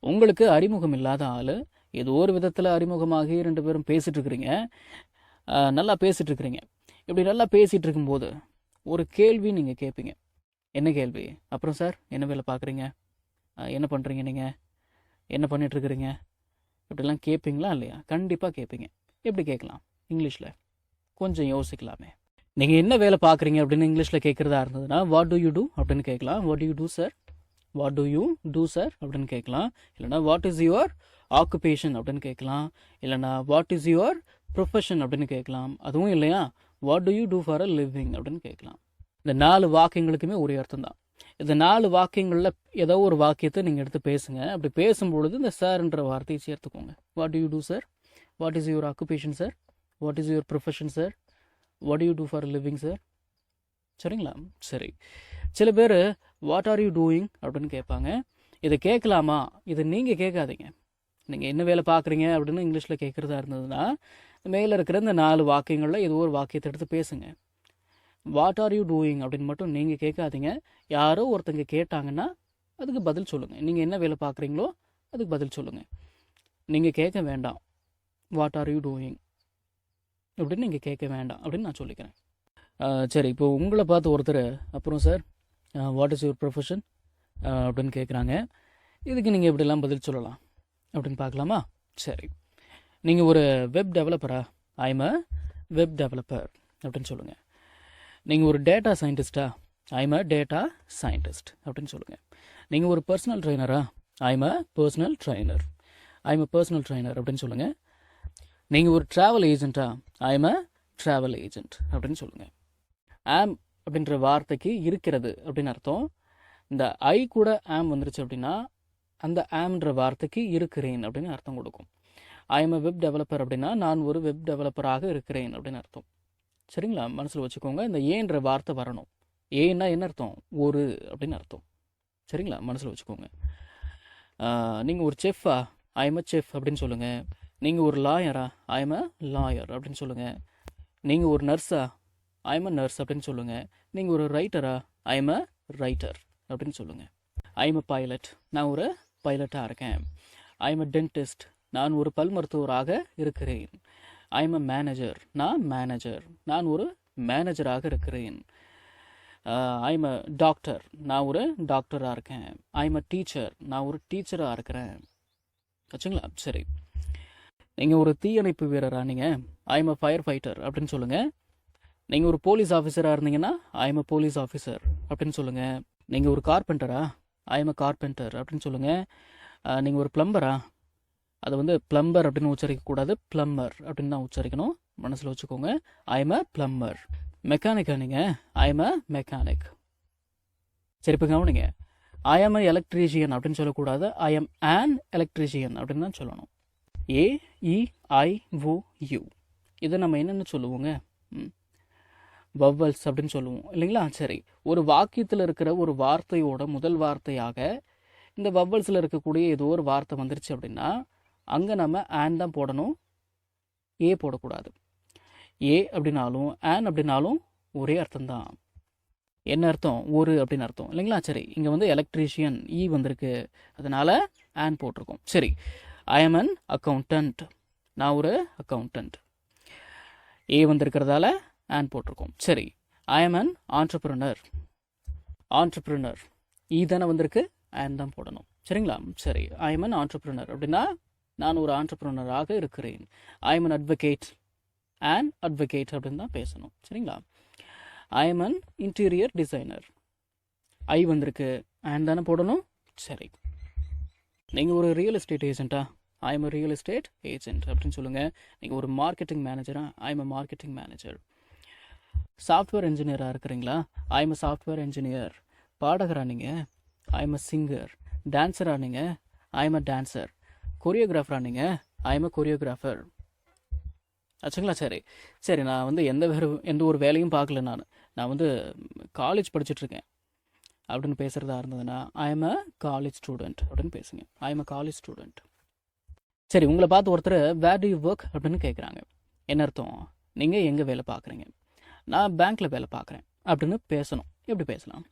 உங்களுக்கு அறிமுகம் இல்லாத ஆள், ஏதோ ஒரு விதத்தில் அறிமுகமாகி 2 பேரும் பேசிகிட்டு இருக்கிறீங்க, நல்லா பேசிகிட்டு இருக்கிறீங்க. இப்படி நல்லா பேசிகிட்டு இருக்கும்போது ஒரு கேள்வி நீங்கள் கேட்பீங்க. என்ன கேள்வி? அப்புறம் சார் என்ன வேலை பார்க்குறீங்க, என்ன பண்ணுறீங்க, நீங்கள் என்ன பண்ணிகிட்ருக்கிறீங்க, இப்படிலாம் கேட்பீங்களா இல்லையா? கண்டிப்பாக கேட்பீங்க. எப்படி கேட்கலாம் இங்கிலீஷில்? கொஞ்சம் யோசிக்கலாமே. நீங்கள் என்ன வேலை பார்க்குறீங்க அப்படின்னு இங்கிலீஷில் கேட்குறதா இருந்ததுன்னா வாட் டு யூ டூ அப்படின்னு கேட்கலாம். What do you do sir, what do you do sir அப்படின்னு கேட்கலாம். இல்லைனா வாட் இஸ் யுவர் ஆக்குபேஷன் அப்படின்னு கேட்கலாம். இல்லைனா வாட் இஸ் யுவர் ப்ரொஃபஷன் அப்படின்னு கேட்கலாம். அதுவும் இல்லையா what do you do for a living அப்படின்னு கேட்கலாம். இந்த 4 வாக்கியங்களுக்குமே ஒரே அர்த்தம் தான். இந்த 4 வாக்கியங்களில் ஏதோ ஒரு வாக்கியத்தை நீங்கள் எடுத்து பேசுங்க. அப்படி பேசும்பொழுது இந்த சார்ன்ற வார்த்தையை சேர்த்துக்கோங்க. What do you do sir, what is your occupation sir, what is your profession sir, what do you do for living sir. சரிங்களா? சரி. சில பேர் வாட் ஆர் யூ டூயிங் அப்படின்னு கேட்பாங்க. இதை கேட்கலாமா? இதை நீங்கள் கேட்காதீங்க. நீங்கள் என்ன வேலை பார்க்குறீங்க அப்படின்னு இங்கிலீஷில் கேட்குறதா இருந்ததுன்னா மேலே இருக்கிற இந்த 4 வாக்கியங்களில் ஏதோ ஒரு வாக்கியத்தை எடுத்து பேசுங்க. வாட் ஆர் யூ டூயிங் அப்படின்னு மட்டும் நீங்கள் கேட்காதீங்க. யாரோ ஒருத்தங்க கேட்டாங்கன்னா அதுக்கு பதில் சொல்லுங்கள். நீங்கள் என்ன வேலை பார்க்குறீங்களோ அதுக்கு பதில் சொல்லுங்கள். நீங்கள் கேட்க வேண்டாம் வாட் ஆர் யூ டூயிங் அப்படின்னு நீங்கள் கேட்க வேண்டாம் அப்படின்னு நான் சொல்லிக்கிறேன். சரி, இப்போ உங்களை பார்த்து ஒருத்தர் அப்புறம் sir what is your profession அப்படின்னு கேட்குறாங்க. இதுக்கு நீங்கள் எப்படிலாம் பதில் சொல்லலாம் அப்படின்னு பார்க்கலாமா? சரி, நீங்கள் ஒரு வெப் டெவலப்பரா? ஐம் அ வெப் டெவலப்பர் அப்படின்னு சொல்லுங்கள். நீங்கள் ஒரு டேட்டா சயின்டிஸ்டா? ஐம் அ டேட்டா சயின்டிஸ்ட் அப்படின்னு சொல்லுங்கள். நீங்கள் ஒரு பர்சனல் ட்ரைனரா? I'm a personal trainer, I'm a personal trainer அப்படின்னு சொல்லுங்கள். நீங்கள் ஒரு ட்ராவல் ஏஜென்ட்டா? ஐம் அ ட்ராவல் ஏஜென்ட் அப்படின்னு சொல்லுங்கள். ஆம் அப்படின்ற வார்த்தைக்கு இருக்கிறது அப்படின்னு அர்த்தம். இந்த ஐ கூட ஆம் வந்துருச்சு அப்படின்னா அந்த ஆம்ன்ற வார்த்தைக்கு இருக்கிறேன் அப்படின்னு அர்த்தம் கொடுக்கும். ஐ எம் அ வெப் டெவலப்பர் அப்படின்னா நான் ஒரு வெப் டெவலப்பராக இருக்கிறேன் அப்படின்னு அர்த்தம். சரிங்களா? மனசில் வச்சுக்கோங்க. இந்த ஏன்ற வார்த்தை வரணும். ஏன்னா என்ன அர்த்தம்? ஒரு அப்படின்னு அர்த்தம். சரிங்களா? மனசில் வச்சுக்கோங்க. நீங்கள் ஒரு செஃப்பா? ஐ எம் அ செஃப் அப்படின்னு சொல்லுங்கள். நீங்கள் ஒரு லாயரா? ஐ எம் அ லாயர் அப்படின்னு சொல்லுங்கள். நீங்கள் ஒரு நர்ஸா? ஐ எம் அ நர்ஸ் அப்படின்னு சொல்லுங்கள். நீங்கள் ஒரு ரைட்டரா? ஐ எம் அ ரைட்டர் அப்படின்னு சொல்லுங்கள். ஐ எம் அ பைலட், நான் ஒரு பைலட்டாக இருக்கேன். ஐ எம் அ டென்டிஸ்ட், நான் ஒரு பல் மருத்துவராக இருக்கிறேன். ஐ எம் அ மேனேஜர், நான் மேனேஜர், நான் ஒரு மேனேஜராக இருக்கிறேன். ஐ எம் அ டாக்டர், நான் ஒரு டாக்டராக இருக்கேன். ஐ எம் அ டீச்சர், நான் ஒரு டீச்சராக இருக்கிறேன். வச்சுங்களா? சரி, நீங்கள் ஒரு தீயணைப்பு வீரரா? நீங்கள் I am a fire fighter அப்படின்னு சொல்லுங்கள். நீங்கள் ஒரு போலீஸ் ஆஃபீஸராக இருந்தீங்கன்னா ஐ எம் அ போலீஸ் ஆஃபீஸர் அப்படின்னு சொல்லுங்கள். நீங்கள் ஒரு கார்பெண்டரா? ஐ எம் அ கார்பெண்டர் அப்படின்னு சொல்லுங்கள். நீங்கள் ஒரு பிளம்பரா? அதை வந்து பிளம்பர் அப்படின்னு உச்சரிக்கக்கூடாது, பிளம்பர் அப்படின்னு தான் உச்சரிக்கணும். மனசில் வச்சுக்கோங்க. ஐ எம் அ பிளம்பர். மெக்கானிக்கா நீங்கள்? I am a mechanic. சரி, இப்போ கவனிங்க. ஐ எம் அ எலக்ட்ரீஷியன் அப்படின்னு சொல்லக்கூடாது, ஐ எம் ஆன் எலக்ட்ரீஷியன் அப்படின்னு தான் சொல்லணும். AEIOU இதை நம்ம என்னென்னு சொல்லுவோங்க? வவ்வல்ஸ் அப்படின்னு சொல்லுவோம் இல்லைங்களா? சரி, ஒரு வாக்கியத்தில் இருக்கிற ஒரு வார்த்தையோட முதல் வார்த்தையாக இந்த வவ்வல்ஸில் இருக்கக்கூடிய ஏதோ ஒரு வார்த்தை வந்துருச்சு அப்படின்னா அங்கே நம்ம ஆன் தான் போடணும், ஏ போடக்கூடாது. ஏ அப்படின்னாலும் ஆன் அப்படின்னாலும் ஒரே அர்த்தம்தான். என்ன அர்த்தம்? ஒரு அப்படின்னு அர்த்தம் இல்லைங்களா? சரி, இங்கே வந்து எலக்ட்ரீஷியன் ஈ வந்திருக்கு, அதனால் ஆன் போட்டிருக்கோம். சரி, ஐ எம் அன் அக்கௌண்டன்ட், நான் ஒரு அக்கௌண்டன்ட். ஏ வந்திருக்கிறதால ஆன் போட்டிருக்கோம். சரி, I am an entrepreneur, entrepreneur E தானே வந்திருக்கு, ஆன் தான் போடணும். சரிங்களா? சரி, ஐ எம் அன் ஆண்டர்பிரினர் அப்படின்னா நான் ஒரு ஆண்டர்பிரினராக இருக்கிறேன். I am an advocate, an advocate அப்படின்னு தான் பேசணும். சரிங்களா? I am an interior designer, I வந்திருக்கு, ஆன் தானே போடணும். சரி, நீங்கள் ஒரு ரியல் எஸ்டேட் ஏஜென்ட்டா? I am a real estate agent அப்படின்னு சொல்லுங்கள். நீங்கள் ஒரு மார்க்கெட்டிங் மேனேஜரா? I am a marketing manager. Software இன்ஜினியராக இருக்கிறீங்களா? I am a software engineer. பாடகரா நீங்கள்? I am a singer. டான்ஸரா நீங்கள்? I am a dancer. கொரியோகிராஃபரா நீங்கள்? I am a choreographer. ஆச்சுங்களா? சரி சரி, நான் வந்து எந்த ஒரு வேலையும் பார்க்கல. நான் வந்து காலேஜ் படிச்சுட்ருக்கேன் அப்படின்னு பேசுகிறதா இருந்ததுன்னா ஐ எம் அ காலேஜ் ஸ்டூடெண்ட் அப்படின்னு பேசுங்க. ஐ எம் அ காலேஜ் ஸ்டூடெண்ட். சரி, உங்களை பார்த்து ஒருத்தர் வேர் டு யூ ஒர்க் அப்படின்னு கேட்குறாங்க. என்ன அர்த்தம்? நீங்கள் எங்கே வேலை பார்க்குறீங்க? நான் பேங்க்கில் வேலை பார்க்குறேன் அப்படின்னு பேசணும். எப்படி பேசலாம்?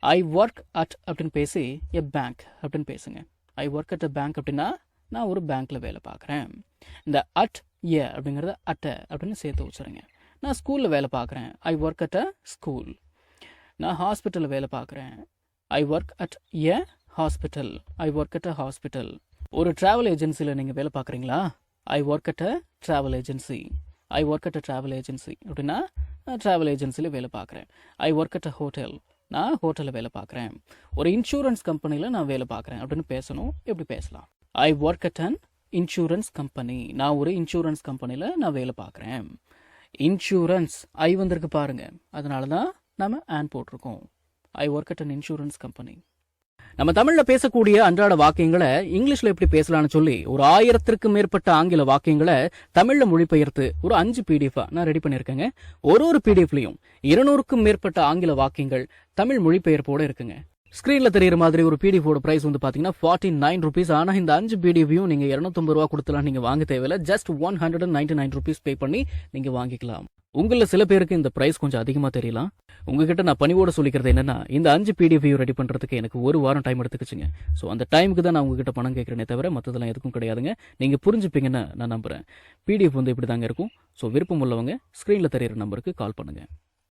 ஐ ஒர்க் அட் அப்படின்னு பேசி எ பேங்க் அப்படின்னு பேசுங்க. I work at a bank அப்படின்னா நான் ஒரு பேங்க்கில் வேலை பார்க்குறேன். இந்த அட் ஏ அப்படிங்கிறத அட்டை அப்படின்னு சேர்த்து வச்சுருங்க. நான் ஸ்கூலில் வேலை பார்க்குறேன். I work at a school. நான் ஹாஸ்பிட்டலில் வேலை பார்க்குறேன். I work at A hospital. I work at a hospital. ஒரு ட்ராவல் ஏஜென்சியில் நீங்கள் வேலை பார்க்குறீங்களா? I work at a travel agency. I work at a travel agency அப்படின்னா நான் ட்ராவல் ஏஜென்சியில் வேலை பார்க்குறேன். I work at a hotel. நான் ஹோட்டலில் வேலை பார்க்குறேன். ஒரு இன்சூரன்ஸ் கம்பெனியில் நான் வேலை பார்க்குறேன் அப்படின்னு பேசணும். எப்படி பேசலாம்? I work at an insurance company. நான் ஒரு இன்சூரன்ஸ் கம்பெனியில் நான் வேலை பார்க்குறேன். இன்சூரன்ஸ் ஐ வந்திருக்கு பாருங்க, அதனால தான் நம்ம ஆன் போட்டிருக்கோம். I work at an insurance company. நம்ம தமிழ்ல பேசக்கூடிய அன்றாட வாக்கியங்களை இங்கிலீஷ்ல எப்படி பேசலாம்னு சொல்லி ஒரு 1000க்கும் மேற்பட்ட ஆங்கில வாக்கியங்களை தமிழ்ல மொழிபெயர்த்து ஒரு 5 PDF நான் ரெடி பண்ணியிருக்கேங்க. ஒரு PDFலையும் 200க்கும் மேற்பட்ட ஆங்கில வாக்கியங்கள் தமிழ் மொழிபெயர்ப்போட இருக்குங்க. ஸ்கிரீன்ல தெரியுற மாதிரி ஒரு பிடிஎஃபோட பிரைஸ் வந்து பாத்தீங்கன்னா 49 rupees. ஆனா இந்த 5 பிடிஎஃபையும் நீங்க 250 ரூபா கொடுத்தலாம் நீங்க வாங்க தேவையில்ல. ஜஸ்ட் 199 rupees பே பண்ணி நீங்க வாங்கிக்கலாம். உங்கள சில பேருக்கு இந்த பிரைஸ் கொஞ்சம் அதிகமா தெரியலாம். உங்ககிட்ட நான் பணிவோட சொல்லிக்கிறது என்னன்னா, இந்த 5 பிடிஎஃபையும் ரெடி பண்றதுக்கு எனக்கு 1 வாரம் டைம் எடுத்துக்கிச்சுங்க. ஸோ அந்த டைமுக்கு தான் நான் உங்ககிட்ட பணம் கேட்கறேனே தவிர மற்றதெல்லாம் எதுக்கும் கிடையாதுங்க. நீங்க புரிஞ்சுப்பீங்கன்னு நான் நம்புறேன். பிடிஎஃப் வந்து இப்படி தாங்க இருக்கும். ஸோ விருப்பம் உள்ளவங்க ஸ்கிரீன்ல தெரியுற நம்பருக்கு கால் பண்ணுங்க.